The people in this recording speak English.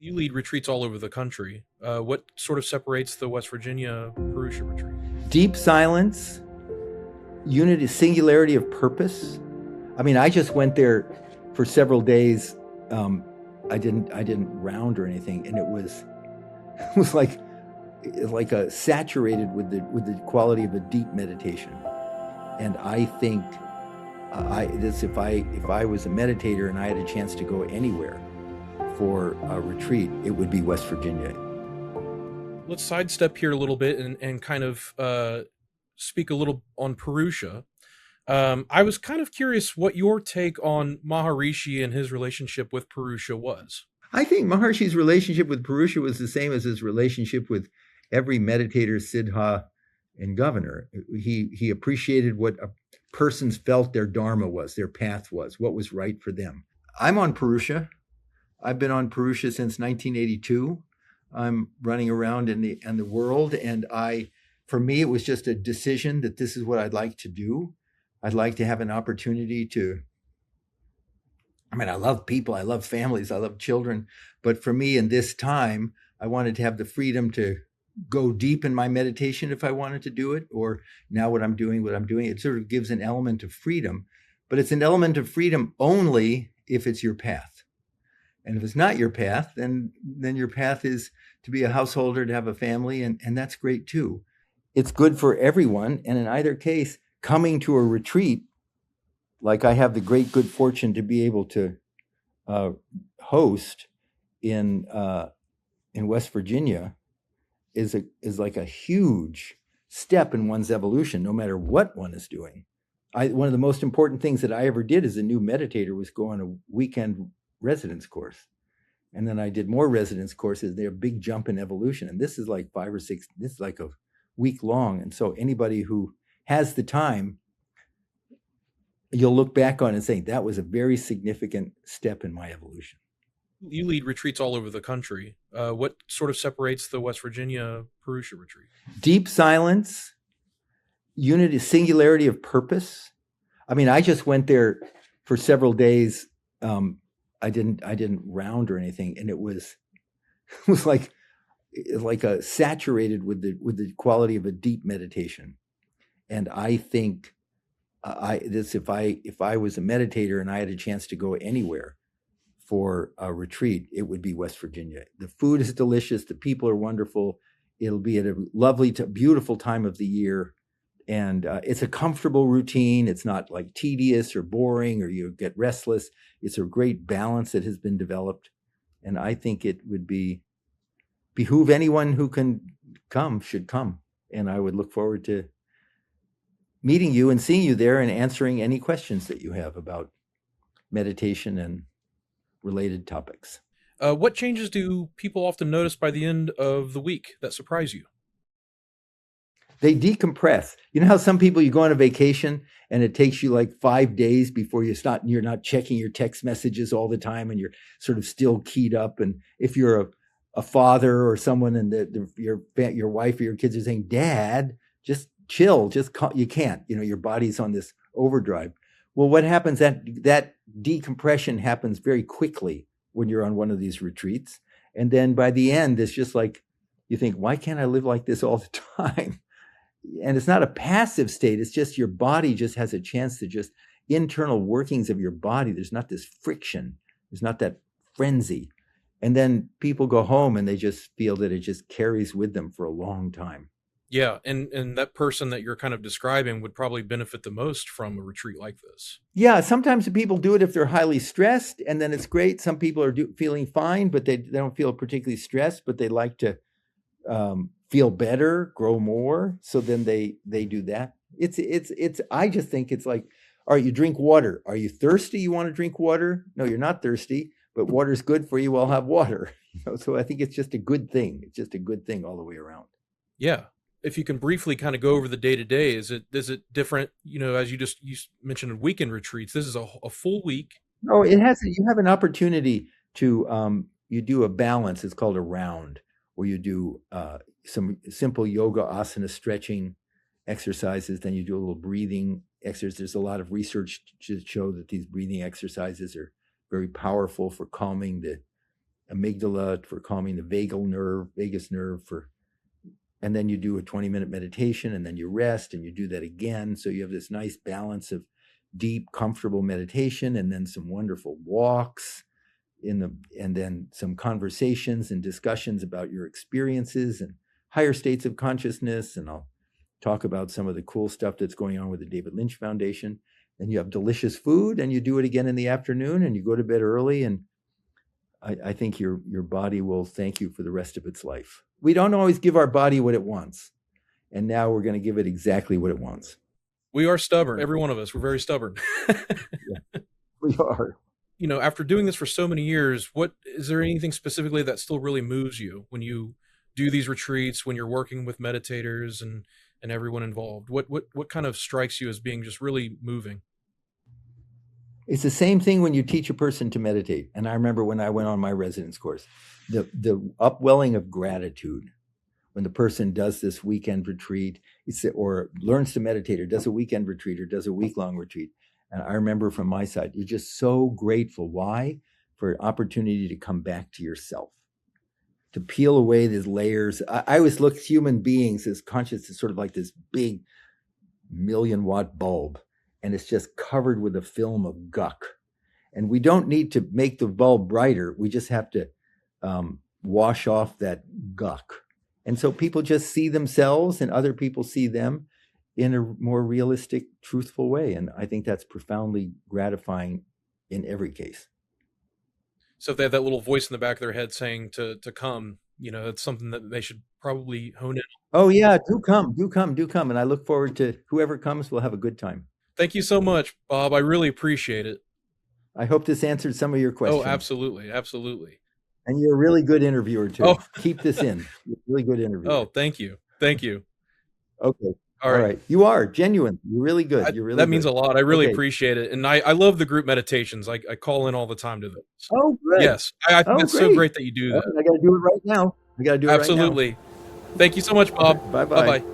You lead retreats all over the country. What sort of separates the West Virginia Purusha retreat? Deep silence, unity, singularity of purpose. I mean, I just went there for several days. Um, I didn't round or anything, and it was it was like a saturated with the quality of a deep meditation. And I think I this if I was a meditator and I had a chance to go anywhere for a retreat, it would be West Virginia. Let's sidestep here a little bit and kind of speak a little on Purusha. I was kind of curious what your take on Maharishi and his relationship with Purusha was. I think Maharishi's relationship with Purusha was the same as his relationship with every meditator, siddha, and governor. He appreciated what a persons felt their dharma was, their path was, what was right for them. I'm on Purusha. I've been on Purusha since 1982. I'm running around in the world, and for me, it was just a decision that this is what I'd like to do. I'd like to have an opportunity to. I mean, I love people, I love families, I love children, but for me, in this time, I wanted to have the freedom to go deep in my meditation if I wanted to do it, or now what I'm doing, it sort of gives an element of freedom, but it's an element of freedom only if it's your path. And if it's not your path, then your path is to be a householder, to have a family, and that's great too. It's good for everyone. And in either case, coming to a retreat, like I have the great good fortune to be able to host in West Virginia, is like a huge step in one's evolution, no matter what one is doing. One of the most important things that I ever did as a new meditator was go on a weekend residence course. And then I did more residence courses. They're a big jump in evolution. And this is like 5 or 6, this is like a week long. And so anybody who has the time, you'll look back on it and say, that was a very significant step in my evolution. You lead retreats all over the country. What sort of separates the West Virginia Purusha retreat? Deep silence, unity, singularity of purpose. I mean, I just went there for several days. I didn't round or anything, and it was like a saturated with the quality of a deep meditation. And I think if I was a meditator and I had a chance to go anywhere for a retreat, it would be West Virginia. The food is delicious, the people are wonderful. It'll be at a lovely, beautiful time of the year. And it's a comfortable routine. It's not like tedious or boring or you get restless. It's a great balance that has been developed. And I think it would behoove anyone who can come should come. And I would look forward to meeting you and seeing you there and answering any questions that you have about meditation and related topics. What changes do people often notice by the end of the week that surprise you? They decompress. You know how some people, you go on a vacation and it takes you like 5 days before you're not checking your text messages all the time and you're sort of still keyed up. And if you're a father or someone and your wife or your kids are saying, Dad, just chill, you can't, your body's on this overdrive. Well, what happens, that decompression happens very quickly when you're on one of these retreats. And then by the end, it's just like, you think, why can't I live like this all the time? And it's not a passive state. It's just your body just has a chance to just internal workings of your body. There's not this friction. There's not that frenzy. And then people go home and they just feel that it just carries with them for a long time. Yeah, and that person that you're kind of describing would probably benefit the most from a retreat like this. Yeah, sometimes people do it if they're highly stressed, and then it's great. Some people are feeling fine, but they don't feel particularly stressed, but they like to feel better, grow more. So then they do that. It's. I just think it's like, all right, you drink water. Are you thirsty? You want to drink water? No, you're not thirsty, but water's good for you. I'll have water. So I think it's just a good thing. It's just a good thing all the way around. Yeah. If you can briefly kind of go over the day to day, is it different? As you mentioned weekend retreats, this is a full week. No, it has. You have an opportunity to you do a balance. It's called a round, where you do some simple yoga asana stretching exercises. Then you do a little breathing exercise. There's a lot of research to show that these breathing exercises are very powerful for calming the amygdala for calming the vagus nerve and then you do a 20-minute meditation, and then you rest and you do that again. So you have this nice balance of deep, comfortable meditation, and then some wonderful walks and then some conversations and discussions about your experiences and higher states of consciousness. And I'll talk about some of the cool stuff that's going on with the David Lynch Foundation. And you have delicious food, and you do it again in the afternoon, and you go to bed early. And I think your body will thank you for the rest of its life. We don't always give our body what it wants. And now we're going to give it exactly what it wants. We are stubborn. Every one of us, we're very stubborn. Yeah, we are. You know, after doing this for so many years, is there anything specifically that still really moves you when you do these retreats, when you're working with meditators and everyone involved? What kind of strikes you as being just really moving? It's the same thing when you teach a person to meditate. And I remember when I went on my residence course, the upwelling of gratitude when the person does this weekend retreat, or learns to meditate, or does a weekend retreat, or does a week-long retreat. And I remember from my side, you're just so grateful. Why? For an opportunity to come back to yourself, to peel away these layers. I always look at human beings as conscious as sort of like this big 1,000,000-watt bulb, and it's just covered with a film of guck. And we don't need to make the bulb brighter. We just have to wash off that guck. And so people just see themselves, and other people see them in a more realistic, truthful way. And I think that's profoundly gratifying in every case. So if they have that little voice in the back of their head saying to come, you know, it's something that they should probably hone in. Oh yeah, do come. And I look forward to whoever comes will have a good time. Thank you so much, Bob. I really appreciate it. I hope this answered some of your questions. Oh, absolutely. Absolutely. And you're a really good interviewer too. Oh. Keep this in. You're a really good interviewer. Oh, thank you. Thank you. Okay. All right. You are genuine. You're really good. You're really that good. Means a lot. I really appreciate it. And I love the group meditations. I call in all the time to them. Oh, great. Yes. I think it's so great that you do that. I got to do it right now. Absolutely. Thank you so much, Bob. Bye-bye. Bye-bye.